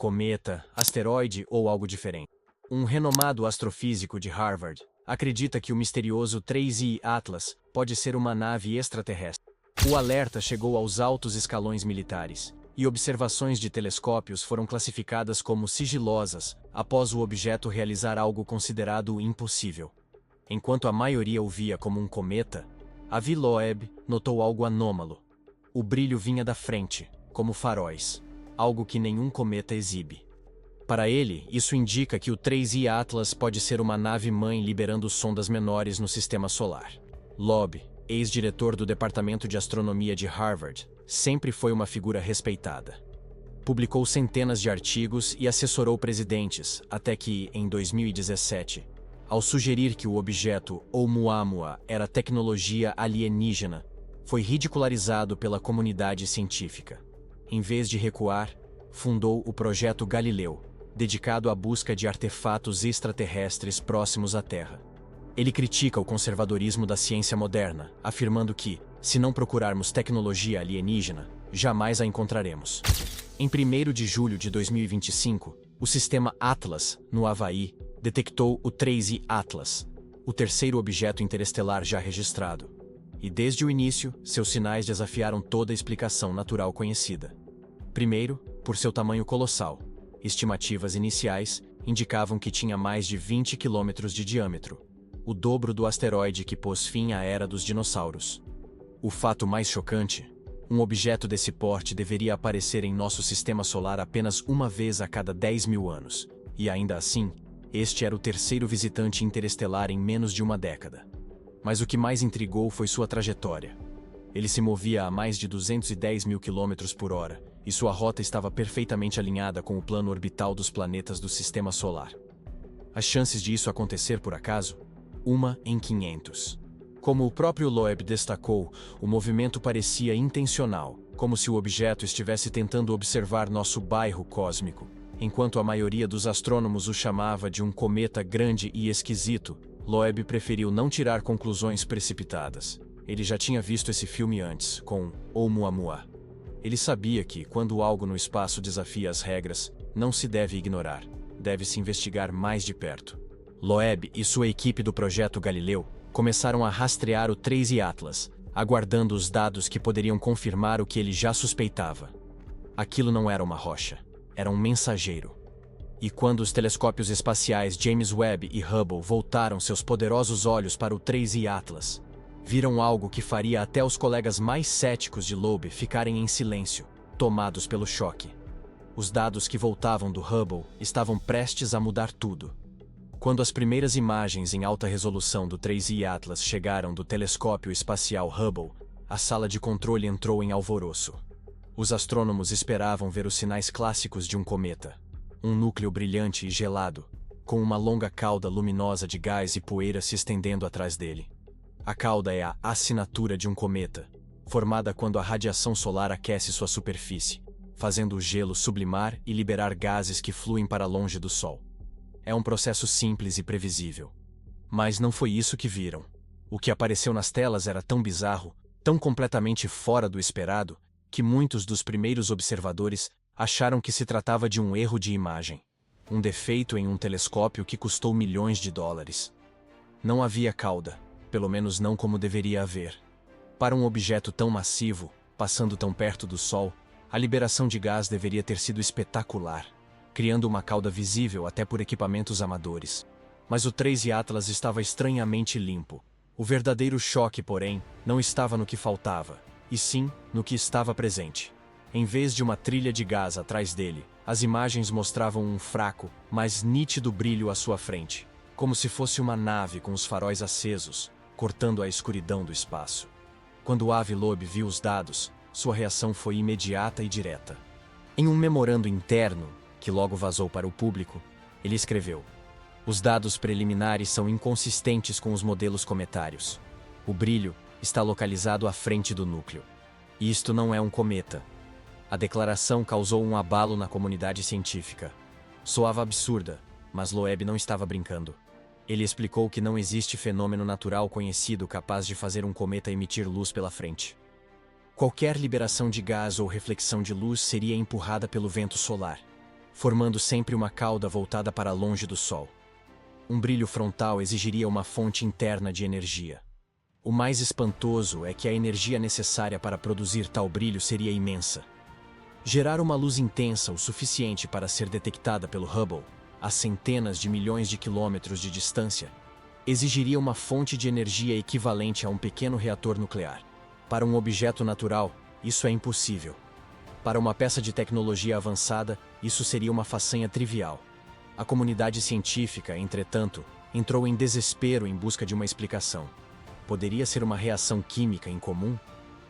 cometa, asteroide ou algo diferente. Um renomado astrofísico de Harvard acredita que o misterioso 3I Atlas pode ser uma nave extraterrestre. O alerta chegou aos altos escalões militares, e observações de telescópios foram classificadas como sigilosas após o objeto realizar algo considerado impossível. Enquanto a maioria o via como um cometa, Avi Loeb notou algo anômalo. O brilho vinha da frente, como faróis, algo que nenhum cometa exibe. Para ele, isso indica que o 3I Atlas pode ser uma nave-mãe liberando sondas menores no sistema solar. Loeb, ex-diretor do Departamento de Astronomia de Harvard, sempre foi uma figura respeitada. Publicou centenas de artigos e assessorou presidentes, até que, em 2017, ao sugerir que o objeto Oumuamua era tecnologia alienígena, foi ridicularizado pela comunidade científica. Em vez de recuar, fundou o Projeto Galileu, dedicado à busca de artefatos extraterrestres próximos à Terra. Ele critica o conservadorismo da ciência moderna, afirmando que, se não procurarmos tecnologia alienígena, jamais a encontraremos. Em 1º de julho de 2025, o sistema Atlas, no Havaí, detectou o 3I Atlas, o terceiro objeto interestelar já registrado. E desde o início, seus sinais desafiaram toda a explicação natural conhecida. Primeiro, por seu tamanho colossal. Estimativas iniciais indicavam que tinha mais de 20 quilômetros de diâmetro, o dobro do asteroide que pôs fim à era dos dinossauros. O fato mais chocante: um objeto desse porte deveria aparecer em nosso sistema solar apenas uma vez a cada 10 mil anos, e ainda assim, este era o terceiro visitante interestelar em menos de uma década. Mas o que mais intrigou foi sua trajetória. Ele se movia a mais de 210 mil quilômetros por hora, e sua rota estava perfeitamente alinhada com o plano orbital dos planetas do Sistema Solar. As chances de isso acontecer por acaso? 1 em 500. Como o próprio Loeb destacou, o movimento parecia intencional, como se o objeto estivesse tentando observar nosso bairro cósmico. Enquanto a maioria dos astrônomos o chamava de um cometa grande e esquisito, Loeb preferiu não tirar conclusões precipitadas. Ele já tinha visto esse filme antes, com Oumuamua. Ele sabia que, quando algo no espaço desafia as regras, não se deve ignorar, deve-se investigar mais de perto. Loeb e sua equipe do Projeto Galileu começaram a rastrear o 3I Atlas, aguardando os dados que poderiam confirmar o que ele já suspeitava. Aquilo não era uma rocha, era um mensageiro. E quando os telescópios espaciais James Webb e Hubble voltaram seus poderosos olhos para o 3I Atlas, viram algo que faria até os colegas mais céticos de Loeb ficarem em silêncio, tomados pelo choque. Os dados que voltavam do Hubble estavam prestes a mudar tudo. Quando as primeiras imagens em alta resolução do 3I Atlas chegaram do telescópio espacial Hubble, a sala de controle entrou em alvoroço. Os astrônomos esperavam ver os sinais clássicos de um cometa. Um núcleo brilhante e gelado, com uma longa cauda luminosa de gás e poeira se estendendo atrás dele. A cauda é a assinatura de um cometa, formada quando a radiação solar aquece sua superfície, fazendo o gelo sublimar e liberar gases que fluem para longe do Sol. É um processo simples e previsível. Mas não foi isso que viram. O que apareceu nas telas era tão bizarro, tão completamente fora do esperado, que muitos dos primeiros observadores acharam que se tratava de um erro de imagem. Um defeito em um telescópio que custou milhões de dólares. Não havia cauda, pelo menos não como deveria haver. Para um objeto tão massivo, passando tão perto do Sol, a liberação de gás deveria ter sido espetacular, criando uma cauda visível até por equipamentos amadores. Mas o 3I Atlas estava estranhamente limpo. O verdadeiro choque, porém, não estava no que faltava, e sim no que estava presente. Em vez de uma trilha de gás atrás dele, as imagens mostravam um fraco, mas nítido brilho à sua frente, como se fosse uma nave com os faróis acesos, cortando a escuridão do espaço. Quando Avi Loeb viu os dados, sua reação foi imediata e direta. Em um memorando interno, que logo vazou para o público, ele escreveu: "Os dados preliminares são inconsistentes com os modelos cometários. O brilho está localizado à frente do núcleo. Isto não é um cometa." A declaração causou um abalo na comunidade científica. Soava absurda, mas Loeb não estava brincando. Ele explicou que não existe fenômeno natural conhecido capaz de fazer um cometa emitir luz pela frente. Qualquer liberação de gás ou reflexão de luz seria empurrada pelo vento solar. formando sempre uma cauda voltada para longe do Sol. Um brilho frontal exigiria uma fonte interna de energia. O mais espantoso é que a energia necessária para produzir tal brilho seria imensa. Gerar uma luz intensa o suficiente para ser detectada pelo Hubble, a centenas de milhões de quilômetros de distância, exigiria uma fonte de energia equivalente a um pequeno reator nuclear. Para um objeto natural, isso é impossível. Para uma peça de tecnologia avançada, isso seria uma façanha trivial. A comunidade científica, entretanto, entrou em desespero em busca de uma explicação. Poderia ser uma reação química incomum?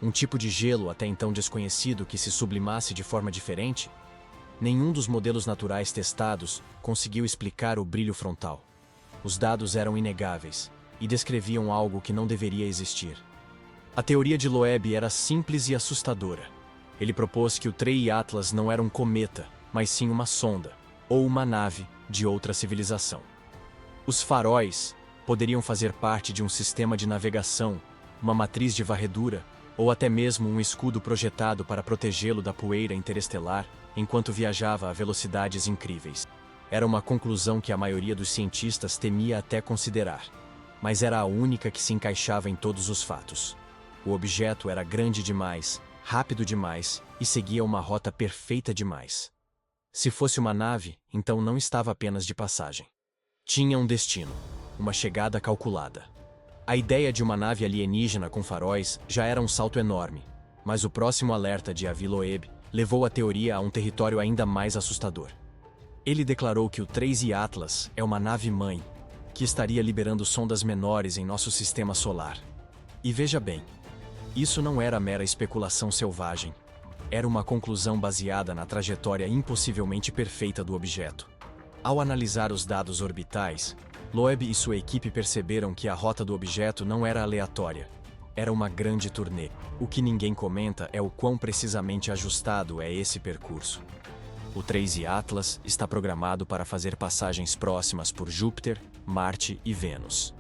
Um tipo de gelo até então desconhecido que se sublimasse de forma diferente? Nenhum dos modelos naturais testados conseguiu explicar o brilho frontal. Os dados eram inegáveis e descreviam algo que não deveria existir. A teoria de Loeb era simples e assustadora. Ele propôs que o 3I Atlas não era um cometa, mas sim uma sonda, ou uma nave de outra civilização. Os faróis poderiam fazer parte de um sistema de navegação, uma matriz de varredura, ou até mesmo um escudo projetado para protegê-lo da poeira interestelar enquanto viajava a velocidades incríveis. Era uma conclusão que a maioria dos cientistas temia até considerar, mas era a única que se encaixava em todos os fatos. O objeto era grande demais, rápido demais e seguia uma rota perfeita demais. Se fosse uma nave, então não estava apenas de passagem. Tinha um destino, uma chegada calculada. A ideia de uma nave alienígena com faróis já era um salto enorme, mas o próximo alerta de Avi Loeb levou a teoria a um território ainda mais assustador. Ele declarou que o 3I Atlas é uma nave-mãe, que estaria liberando sondas menores em nosso sistema solar. E veja bem, isso não era mera especulação selvagem. Era uma conclusão baseada na trajetória impossivelmente perfeita do objeto. Ao analisar os dados orbitais, Loeb e sua equipe perceberam que a rota do objeto não era aleatória. Era uma grande turnê. O que ninguém comenta é o quão precisamente ajustado é esse percurso. O 3I Atlas está programado para fazer passagens próximas por Júpiter, Marte e Vênus.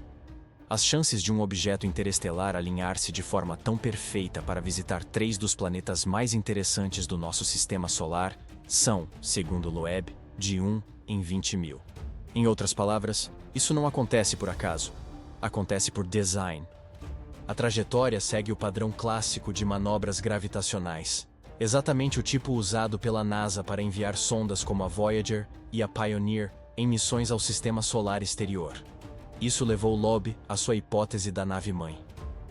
As chances de um objeto interestelar alinhar-se de forma tão perfeita para visitar 3 dos planetas mais interessantes do nosso sistema solar são, segundo Loeb, de 1 em 20.000. Em outras palavras, isso não acontece por acaso. Acontece por design. A trajetória segue o padrão clássico de manobras gravitacionais, exatamente o tipo usado pela NASA para enviar sondas como a Voyager e a Pioneer em missões ao sistema solar exterior. Isso levou Loeb à sua hipótese da nave-mãe.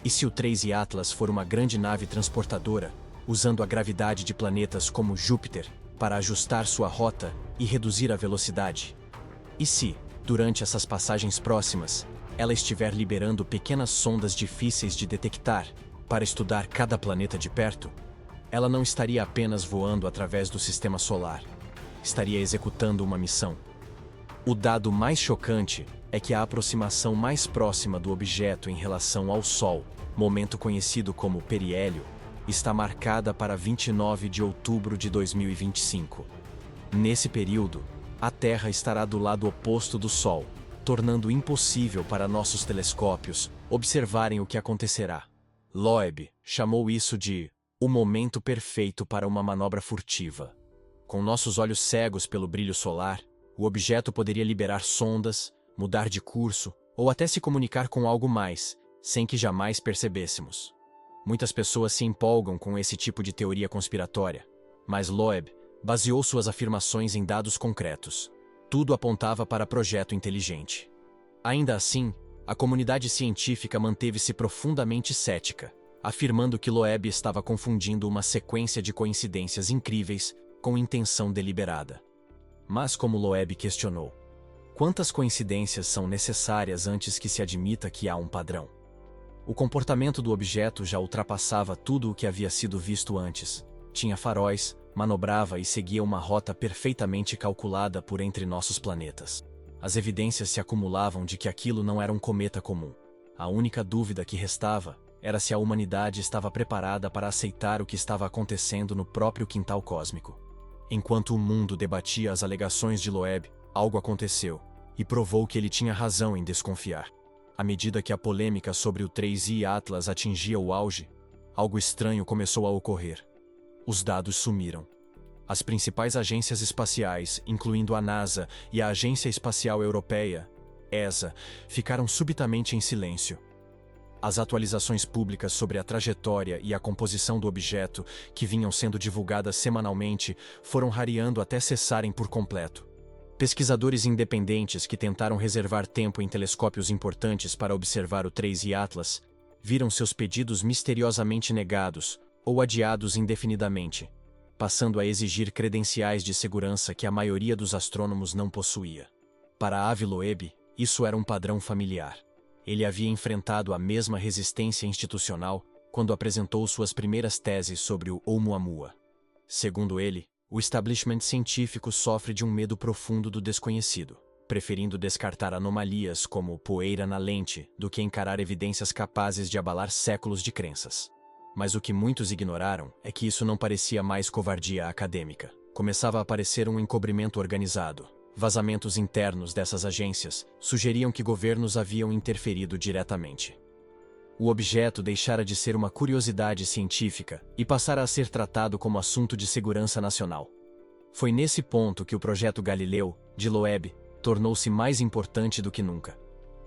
E se o 3I Atlas for uma grande nave transportadora, usando a gravidade de planetas como Júpiter para ajustar sua rota e reduzir a velocidade? E se, durante essas passagens próximas, ela estiver liberando pequenas sondas difíceis de detectar para estudar cada planeta de perto? Ela não estaria apenas voando através do sistema solar. Estaria executando uma missão. O dado mais chocante é que a aproximação mais próxima do objeto em relação ao Sol, momento conhecido como periélio, está marcada para 29 de outubro de 2025. Nesse período, a Terra estará do lado oposto do Sol, tornando impossível para nossos telescópios observarem o que acontecerá. Loeb chamou isso de o momento perfeito para uma manobra furtiva. Com nossos olhos cegos pelo brilho solar, o objeto poderia liberar sondas, mudar de curso ou até se comunicar com algo mais, sem que jamais percebêssemos. Muitas pessoas se empolgam com esse tipo de teoria conspiratória, mas Loeb baseou suas afirmações em dados concretos. Tudo apontava para projeto inteligente. Ainda assim, a comunidade científica manteve-se profundamente cética, afirmando que Loeb estava confundindo uma sequência de coincidências incríveis com intenção deliberada. Mas como Loeb questionou, quantas coincidências são necessárias antes que se admita que há um padrão? O comportamento do objeto já ultrapassava tudo o que havia sido visto antes. Tinha faróis, manobrava e seguia uma rota perfeitamente calculada por entre nossos planetas. As evidências se acumulavam de que aquilo não era um cometa comum. A única dúvida que restava era se a humanidade estava preparada para aceitar o que estava acontecendo no próprio quintal cósmico. Enquanto o mundo debatia as alegações de Loeb, algo aconteceu, e provou que ele tinha razão em desconfiar. À medida que a polêmica sobre o 3I Atlas atingia o auge, algo estranho começou a ocorrer. Os dados sumiram. As principais agências espaciais, incluindo a NASA e a Agência Espacial Europeia, ESA, ficaram subitamente em silêncio. As atualizações públicas sobre a trajetória e a composição do objeto, que vinham sendo divulgadas semanalmente, foram rareando até cessarem por completo. Pesquisadores independentes que tentaram reservar tempo em telescópios importantes para observar o 3I Atlas viram seus pedidos misteriosamente negados ou adiados indefinidamente, passando a exigir credenciais de segurança que a maioria dos astrônomos não possuía. Para Avi Loeb, isso era um padrão familiar. Ele havia enfrentado a mesma resistência institucional quando apresentou suas primeiras teses sobre o Oumuamua. Segundo ele, o establishment científico sofre de um medo profundo do desconhecido, preferindo descartar anomalias como poeira na lente do que encarar evidências capazes de abalar séculos de crenças. Mas o que muitos ignoraram é que isso não parecia mais covardia acadêmica. Começava a parecer um encobrimento organizado. Vazamentos internos dessas agências sugeriam que governos haviam interferido diretamente. O objeto deixara de ser uma curiosidade científica e passara a ser tratado como assunto de segurança nacional. Foi nesse ponto que o projeto Galileu, de Loeb, tornou-se mais importante do que nunca.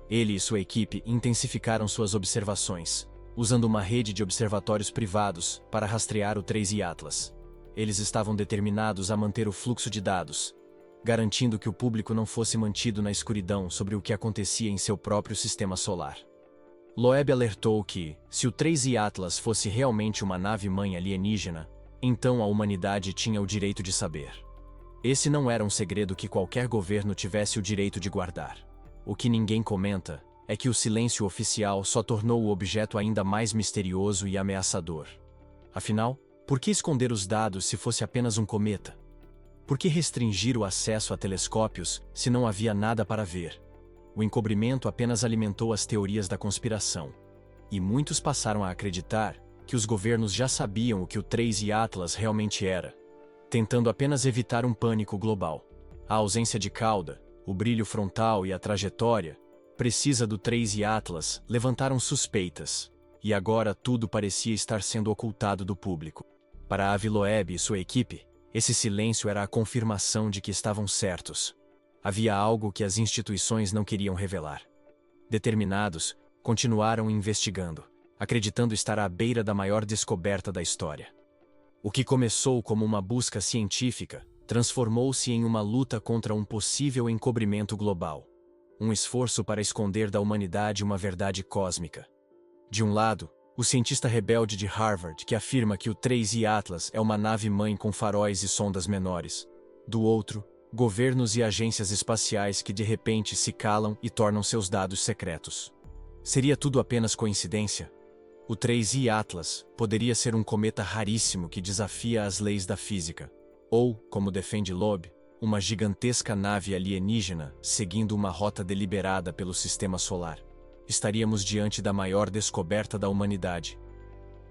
Ele e sua equipe intensificaram suas observações, usando uma rede de observatórios privados para rastrear o 3I Atlas. Eles estavam determinados a manter o fluxo de dados, garantindo que o público não fosse mantido na escuridão sobre o que acontecia em seu próprio sistema solar. Loeb alertou que, se o 3I Atlas fosse realmente uma nave-mãe alienígena, então a humanidade tinha o direito de saber. Esse não era um segredo que qualquer governo tivesse o direito de guardar. O que ninguém comenta é que o silêncio oficial só tornou o objeto ainda mais misterioso e ameaçador. Afinal, por que esconder os dados se fosse apenas um cometa? Por que restringir o acesso a telescópios se não havia nada para ver? O encobrimento apenas alimentou as teorias da conspiração. E muitos passaram a acreditar que os governos já sabiam o que o 3I Atlas realmente era, tentando apenas evitar um pânico global. A ausência de cauda, o brilho frontal e a trajetória precisa do 3I Atlas levantaram suspeitas, e agora tudo parecia estar sendo ocultado do público. Para Avi Loeb e sua equipe, esse silêncio era a confirmação de que estavam certos. Havia algo que as instituições não queriam revelar. Determinados, continuaram investigando, acreditando estar à beira da maior descoberta da história. O que começou como uma busca científica transformou-se em uma luta contra um possível encobrimento global. Um esforço para esconder da humanidade uma verdade cósmica. De um lado, o cientista rebelde de Harvard que afirma que o 3I Atlas é uma nave-mãe com faróis e sondas menores. Do outro, governos e agências espaciais que de repente se calam e tornam seus dados secretos. Seria tudo apenas coincidência? O 3I Atlas poderia ser um cometa raríssimo que desafia as leis da física. Ou, como defende Loeb, uma gigantesca nave alienígena seguindo uma rota deliberada pelo sistema solar. Estaríamos diante da maior descoberta da humanidade.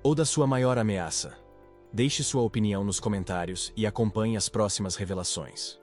Ou da sua maior ameaça. Deixe sua opinião nos comentários e acompanhe as próximas revelações.